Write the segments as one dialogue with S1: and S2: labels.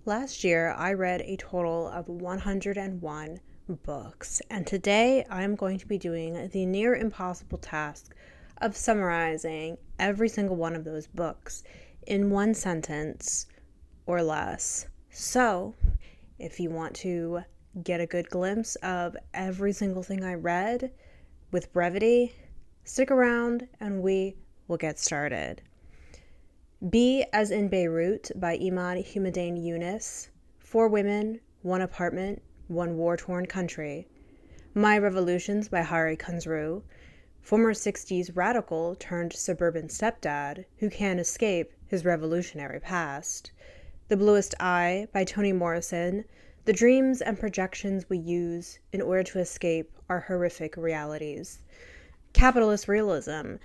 S1: Last year, I read a total of 101 books, and today I'm going to be doing the near impossible task of summarizing every single one of those books in one sentence or less. So, if you want to get a good glimpse of every single thing I read with brevity, stick around and we will get started. B as in Beirut by Iman, Humaydan, Younes. 4 Women, 1 Apartment, 1 War-Torn Country. My Revolutions by Kunzru. Former 60s radical turned suburban stepdad who can't escape his revolutionary past. The Bluest Eye by Toni Morrison. The dreams and projections we use in order to escape our horrific realities. Capitalist Realism.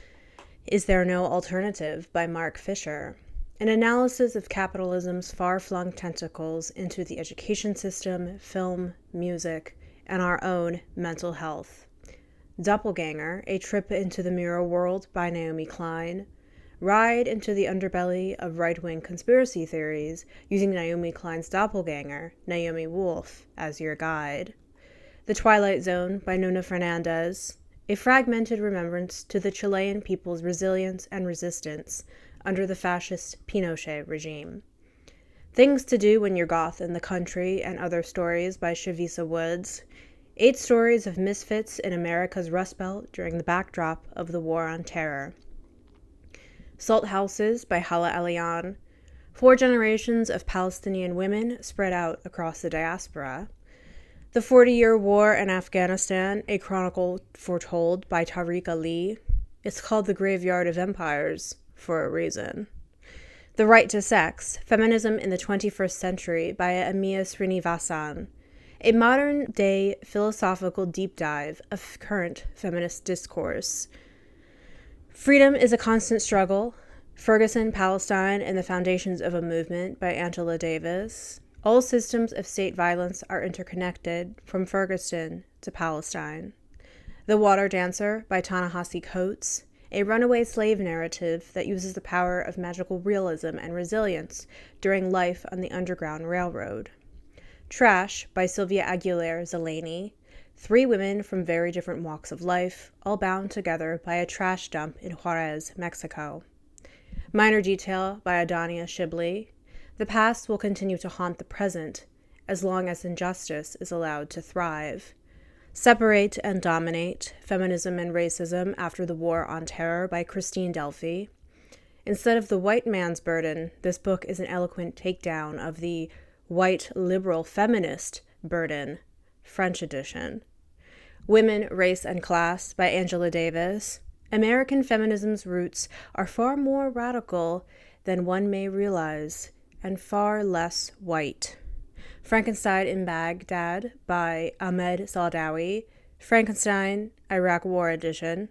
S1: Is There No Alternative by Mark Fisher. An analysis of capitalism's far-flung tentacles into the education system, film, music, and our own mental health. Doppelganger, A Trip into the Mirror World by Naomi Klein. Ride into the underbelly of right-wing conspiracy theories using Naomi Klein's doppelganger, Naomi Wolf, as your guide. The Twilight Zone by Nona Fernández. A fragmented remembrance to the Chilean people's resilience and resistance under the fascist Pinochet regime. Things to Do When You're Goth in the Country and Other Stories by Chavisa Woods. 8 stories of misfits in America's Rust Belt during the backdrop of the War on Terror. Salt Houses by Hala Alyan. 4 generations of Palestinian women spread out across the diaspora. The 40-Year War in Afghanistan, a chronicle foretold by Tariq. It's called The Graveyard of Empires for a reason. The Right to Sex, Feminism in the 21st Century by Amia Srinivasan. A modern-day philosophical deep dive of current feminist discourse. Freedom is a Constant Struggle, Ferguson, Palestine, and the Foundations of a Movement by Angela Davis. All systems of state violence are interconnected from Ferguson to Palestine. The Water Dancer by Ta-Nehisi Coates, a runaway slave narrative that uses the power of magical realism and resilience during life on the Underground Railroad. Trash by Sylvia Aguilar-Zéleny, 3 women from very different walks of life, all bound together by a trash dump in Juarez, Mexico. Minor Detail by Adania Shibli. The past will continue to haunt the present as long as injustice is allowed to thrive. Separate and Dominate, Feminism and Racism After the War on Terror by Christine Delphi. Instead of the white man's burden, this book is an eloquent takedown of the white liberal feminist burden, French edition. Women, Race, and Class by Angela Davis. American feminism's roots are far more radical than one may realize, and far less white. Frankenstein in Baghdad by Ahmed Saldawi. Frankenstein, Iraq War Edition.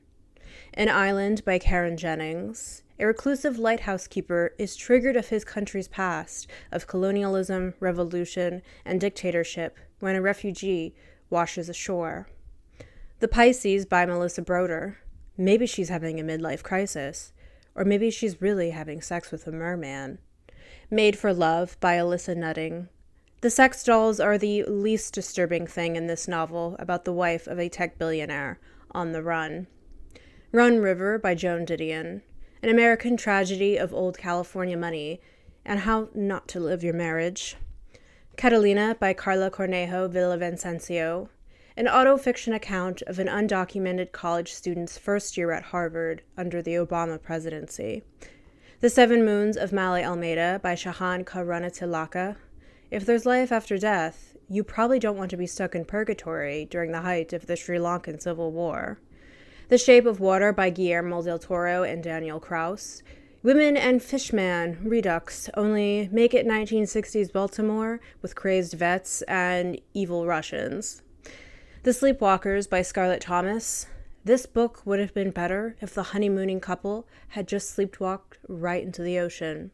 S1: An Island by Karen Jennings. A reclusive lighthouse keeper is triggered of his country's past of colonialism, revolution, and dictatorship when a refugee washes ashore. The Pisces by Melissa Broder. Maybe she's having a midlife crisis, or maybe she's really having sex with a merman. Made for Love by Alyssa Nutting. The sex dolls are the least disturbing thing in this novel about the wife of a tech billionaire on the run. Run River by Joan Didion. An American tragedy of old California money and how not to live your marriage. Catalina by Carla Cornejo Villavicencio. An autofiction account of an undocumented college student's first year at Harvard under the Obama presidency. The 7 Moons of Mali Almeida by Shahan Karunatilaka. If there's life after death, you probably don't want to be stuck in purgatory during the height of the Sri Lankan Civil War. The Shape of Water by Guillermo del Toro and Daniel Kraus. Women and Fishman Redux, only make it 1960s Baltimore with crazed vets and evil Russians. The Sleepwalkers by Scarlett Thomas. This book would have been better if the honeymooning couple had just sleepwalked right into the ocean.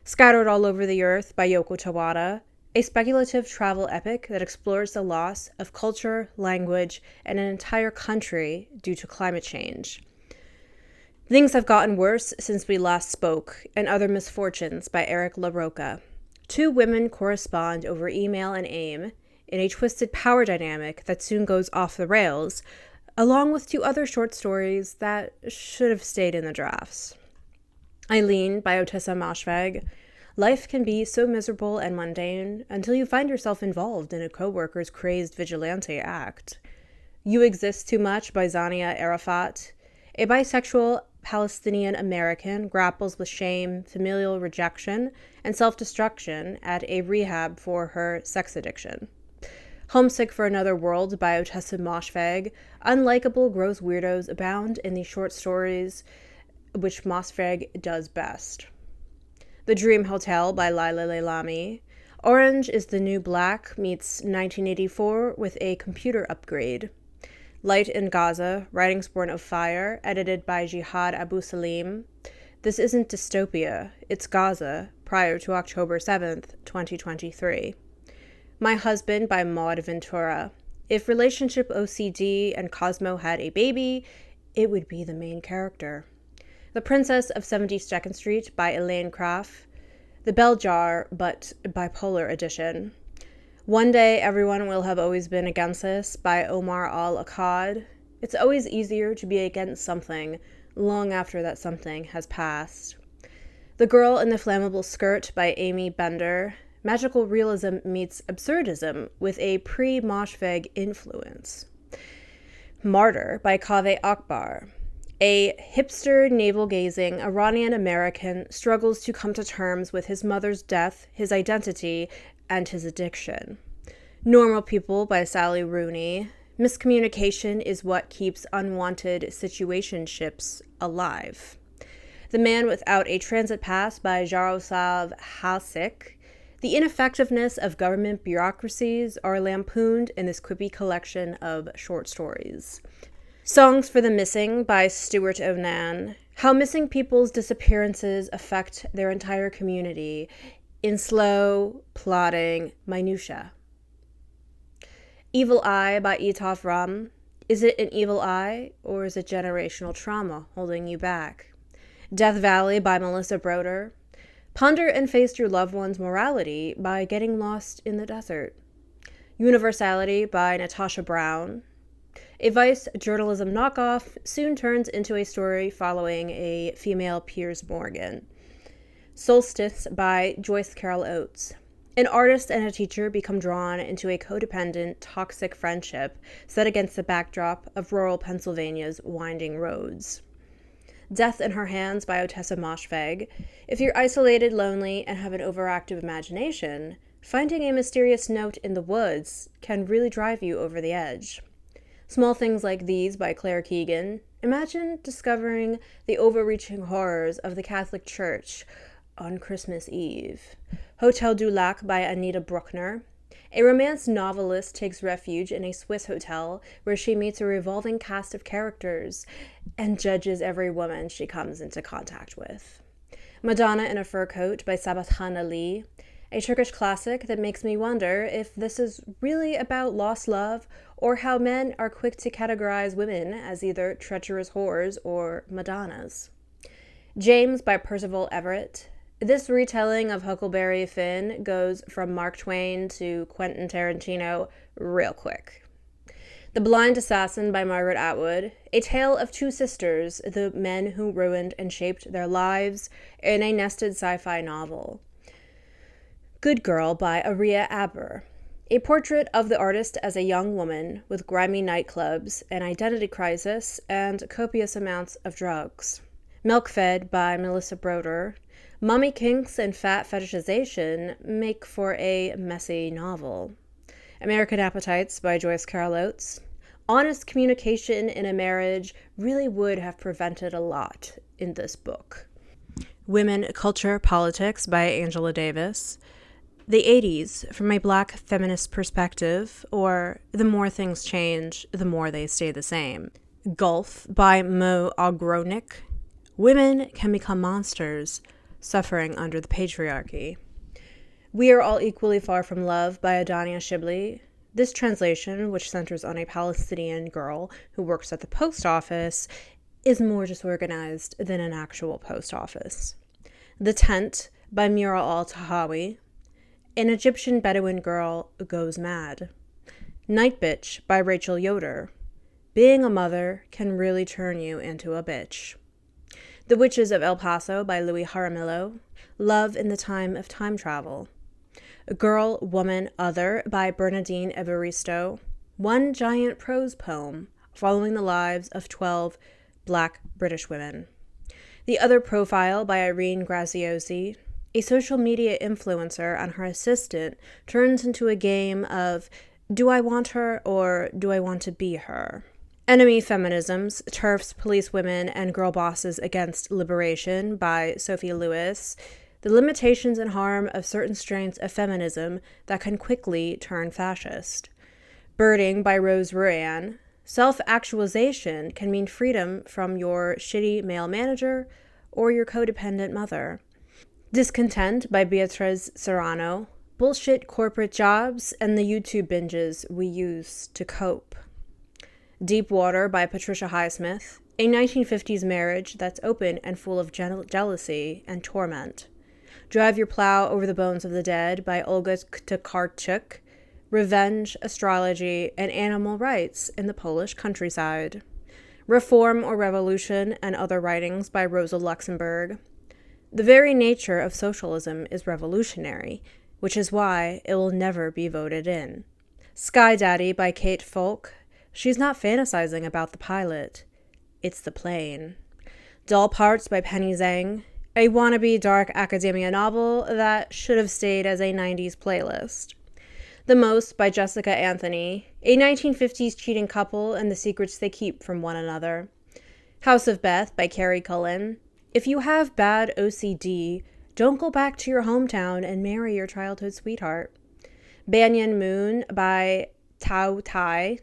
S1: Scattered All Over the Earth by Yoko Tawada, a speculative travel epic that explores the loss of culture, language, and an entire country due to climate change. Things Have Gotten Worse Since We Last Spoke, and Other Misfortunes by Eric LaRocca. Two women correspond over email and AIM in a twisted power dynamic that soon goes off the rails, along with two other short stories that should have stayed in the drafts. Eileen by Ottessa Moshfegh. Life can be so miserable and mundane until you find yourself involved in a co-worker's crazed vigilante act. You Exist Too Much by Zania Arafat. A bisexual Palestinian American grapples with shame, familial rejection, and self-destruction at a rehab for her sex addiction. Homesick for Another World by Ottessa Moshfegh. Unlikable, gross weirdos abound in these short stories, which Moshfegh does best. The Dream Hotel by Laila Leilami. Orange is the New Black meets 1984 with a computer upgrade. Light in Gaza, Writings Born of Fire, edited by Jihad Abu Salim. This isn't dystopia, it's Gaza, prior to October 7th, 2023. My Husband by Maud Ventura. If relationship OCD and Cosmo had a baby, it would be the main character. The Princess of 72nd Street by Elaine Craft. The Bell Jar, but bipolar edition. One Day Everyone Will Have Always Been Against This by Omar Al-Akkad. It's always easier to be against something long after that something has passed. The Girl in the Flammable Skirt by Amy Bender. Magical realism meets absurdism with a pre-Moshfegh influence. Martyr by Kaveh Akbar. A hipster, navel-gazing Iranian-American struggles to come to terms with his mother's death, his identity, and his addiction. Normal People by Sally Rooney. Miscommunication is what keeps unwanted situationships alive. The Man Without a Transit Pass by Jaroslav Hasek. The ineffectiveness of government bureaucracies are lampooned in this quippy collection of short stories. Songs for the Missing by Stuart O'Nan. How missing people's disappearances affect their entire community in slow, plodding minutia. Evil Eye by Etaf Ram. Is it an evil eye, or is it generational trauma holding you back? Death Valley by Melissa Broder. Ponder and face your loved one's morality by getting lost in the desert. Universality by Natasha Brown. A Vice journalism knockoff soon turns into a story following a female Piers Morgan. Solstice by Joyce Carol Oates. An artist and a teacher become drawn into a codependent, toxic friendship set against the backdrop of rural Pennsylvania's winding roads. Death in Her Hands by Ottessa Moshfegh. If you're isolated, lonely, and have an overactive imagination, finding a mysterious note in the woods can really drive you over the edge. Small Things Like These by Claire Keegan. Imagine discovering the overreaching horrors of the Catholic Church on Christmas Eve. Hotel du Lac by Anita Bruckner. A romance novelist takes refuge in a Swiss hotel where she meets a revolving cast of characters and judges every woman she comes into contact with. Madonna in a Fur Coat by Sabat Khan Ali. A Turkish classic that makes me wonder if this is really about lost love or how men are quick to categorize women as either treacherous whores or Madonnas. James by Percival Everett. This retelling of Huckleberry Finn goes from Mark Twain to Quentin Tarantino real quick. The Blind Assassin by Margaret Atwood. A tale of two sisters, the men who ruined and shaped their lives in a nested sci-fi novel. Good Girl by Aria Aber. A portrait of the artist as a young woman with grimy nightclubs, an identity crisis, and copious amounts of drugs. Milk-Fed by Melissa Broder. Mommy kinks and fat fetishization make for a messy novel. American Appetites by Joyce Carol Oates. Honest communication in a marriage really would have prevented a lot in this book. Women, Culture, Politics by Angela Davis. The 80s from a Black feminist perspective, or The More Things Change, the More They Stay the Same. Gulf by Mo Ogronick. Women Can Become Monsters, Suffering Under the Patriarchy. We Are All Equally Far from Love by Adania Shibli. This translation, which centers on a Palestinian girl who works at the post office, is more disorganized than an actual post office. The Tent by Mira Al-Tahawi. An Egyptian Bedouin Girl Goes Mad. Night Bitch by Rachel Yoder. Being a mother can really turn you into a bitch. The Witches of El Paso by Louis Jaramillo. Love in the Time of Time Travel. Girl, Woman, Other by Bernardine Evaristo. One giant prose poem following the lives of 12 Black British women. The Other Profile by Irene Graziosi. A social media influencer and her assistant turns into a game of do I want her or do I want to be her? Enemy Feminisms, TERFs, Policewomen, and Girl Bosses Against Liberation by Sophie Lewis. The limitations and harm of certain strains of feminism that can quickly turn fascist. Birding by Rose Ruan. Self-actualization can mean freedom from your shitty male manager or your codependent mother. Discontent by Beatriz Serrano. Bullshit corporate jobs and the YouTube binges we use to cope. Deep Water by Patricia Highsmith. A 1950s marriage that's open and full of jealousy and torment. Drive Your Plow Over the Bones of the Dead by Olga Tokarczuk. Revenge, Astrology, and Animal Rights in the Polish Countryside. Reform or Revolution and Other Writings by Rosa Luxemburg. The very nature of socialism is revolutionary, which is why it will never be voted in. Sky Daddy by Kate Folk. She's not fantasizing about the pilot. It's the plane. Doll Parts by Penny Zhang. A wannabe dark academia novel that should have stayed as a 90s playlist. The Most by Jessica Anthony. A 1950s cheating couple and the secrets they keep from one another. House of Beth by Carrie Cullen. If you have bad OCD, don't go back to your hometown and marry your childhood sweetheart. Banyan Moon by Tao Tai.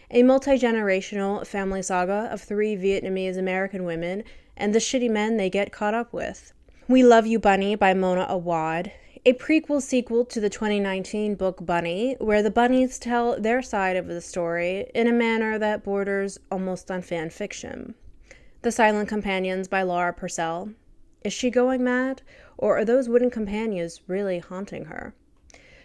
S1: A multi-generational family saga of 3 Vietnamese American women and the shitty men they get caught up with. We Love You Bunny by Mona Awad. A prequel sequel to the 2019 book Bunny, where the bunnies tell their side of the story in a manner that borders almost on fan fiction. The Silent Companions by Laura Purcell. Is she going mad, or are those wooden companions really haunting her?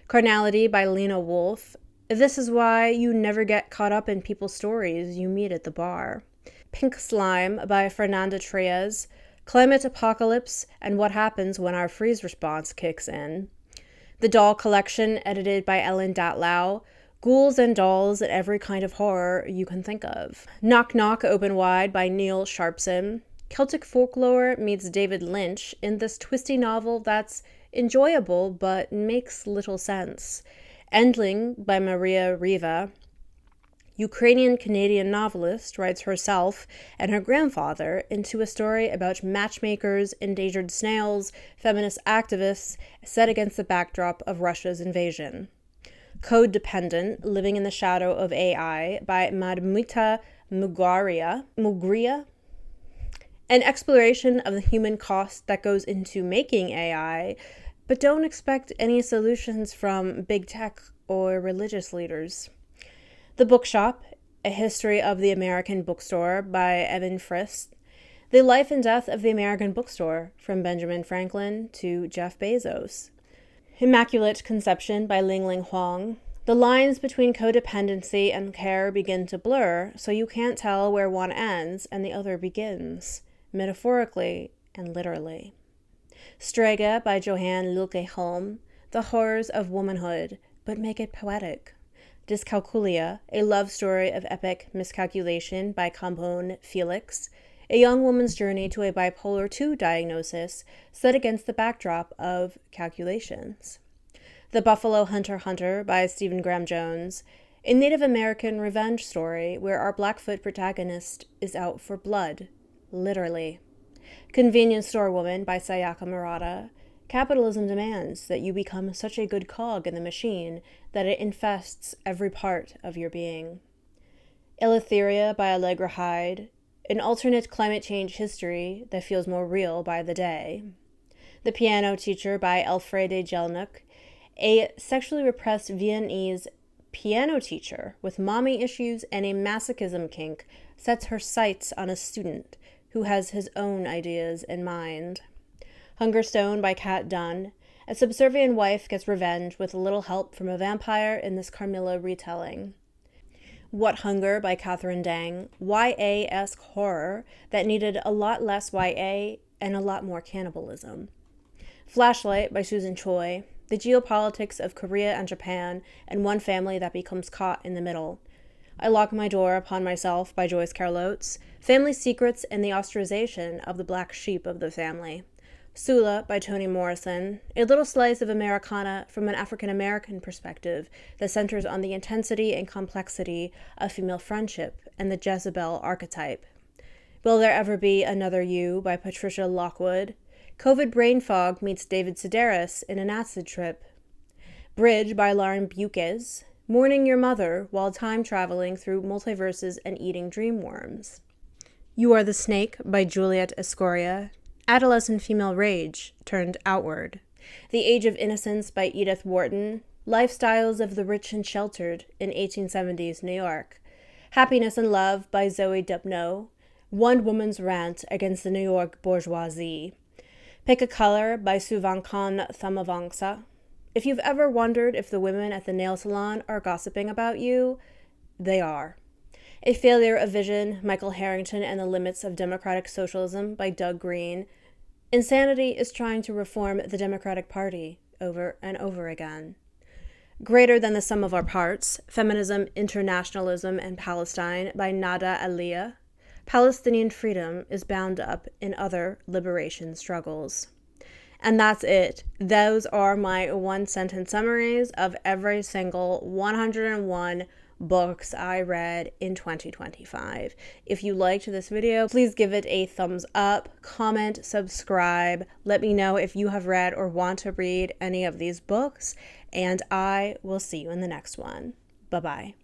S1: Carnality by Lena Wolf. This is why you never get caught up in people's stories you meet at the bar. Pink Slime by Fernanda Trias. Climate Apocalypse and What Happens When Our Freeze Response Kicks In. The Doll Collection, edited by Ellen Datlow. Ghouls and dolls and every kind of horror you can think of. Knock Knock Open Wide by Neil Sharpson. Celtic folklore meets David Lynch in this twisty novel that's enjoyable but makes little sense. Endling by Maria Riva. Ukrainian-Canadian novelist writes herself and her grandfather into a story about matchmakers, endangered snails, feminist activists, set against the backdrop of Russia's invasion. Code Dependent, Living in the Shadow of AI by Madhumita Mugria. An exploration of the human cost that goes into making AI, but don't expect any solutions from big tech or religious leaders. The Bookshop, A History of the American Bookstore by Evan Frist. The Life and Death of the American Bookstore, from Benjamin Franklin to Jeff Bezos. Immaculate Conception by Ling Huang. The lines between codependency and care begin to blur, so you can't tell where one ends and the other begins, metaphorically and literally. Strega by Johann Lilke Holm. The Horrors of Womanhood, but make it poetic. Dyscalculia, a love story of epic miscalculation by Cambone Felix, a young woman's journey to a bipolar II diagnosis set against the backdrop of calculations. The Buffalo Hunter by Stephen Graham Jones, a Native American revenge story where our Blackfoot protagonist is out for blood, literally. Convenience Store Woman by Sayaka Murata. Capitalism demands that you become such a good cog in the machine that it infests every part of your being. Eleutheria by Allegra Hyde, an alternate climate change history that feels more real by the day. The Piano Teacher by Alfrede Jelnuk, a sexually repressed Viennese piano teacher with mommy issues and a masochism kink sets her sights on a student who has his own ideas in mind. Hungerstone by Kat Dunn, A subservient wife gets revenge with a little help from a vampire in this Carmilla retelling. What Hunger by Catherine Dang, YA-esque horror that needed a lot less YA and a lot more cannibalism. Flashlight by Susan Choi, the geopolitics of Korea and Japan and one family that becomes caught in the middle. I Lock My Door Upon Myself by Joyce Carol Oates, family secrets and the ostracization of the black sheep of the family. Sula by Toni Morrison, a little slice of Americana from an African-American perspective that centers on the intensity and complexity of female friendship and the Jezebel archetype. Will There Ever Be Another You by Patricia Lockwood, COVID brain fog meets David Sedaris in an acid trip. Bridge by Lauren Bukes, mourning your mother while time traveling through multiverses and eating dream worms. You Are the Snake by Juliet Escoria, adolescent female rage turned outward. The Age of Innocence by Edith Wharton, lifestyles of the rich and sheltered in 1870s New York. Happiness and Love by Zoe Dupneau, one woman's rant against the New York bourgeoisie. Pick a Color by Suvankan Thamavangsa. If you've ever wondered if the women at the nail salon are gossiping about you, they are. A Failure of Vision, Michael Harrington and the Limits of Democratic Socialism by Doug Green. Insanity is trying to reform the Democratic Party over and over again. Greater Than the Sum of Our Parts, Feminism, Internationalism, and Palestine by Nada Aliyah. Palestinian freedom is bound up in other liberation struggles. And that's it. Those are my one-sentence summaries of every single 101 books I read in 2025. If you liked this video, please give it a thumbs up, comment, subscribe. Let me know if you have read or want to read any of these books, and I will see you in the next one. Bye-bye.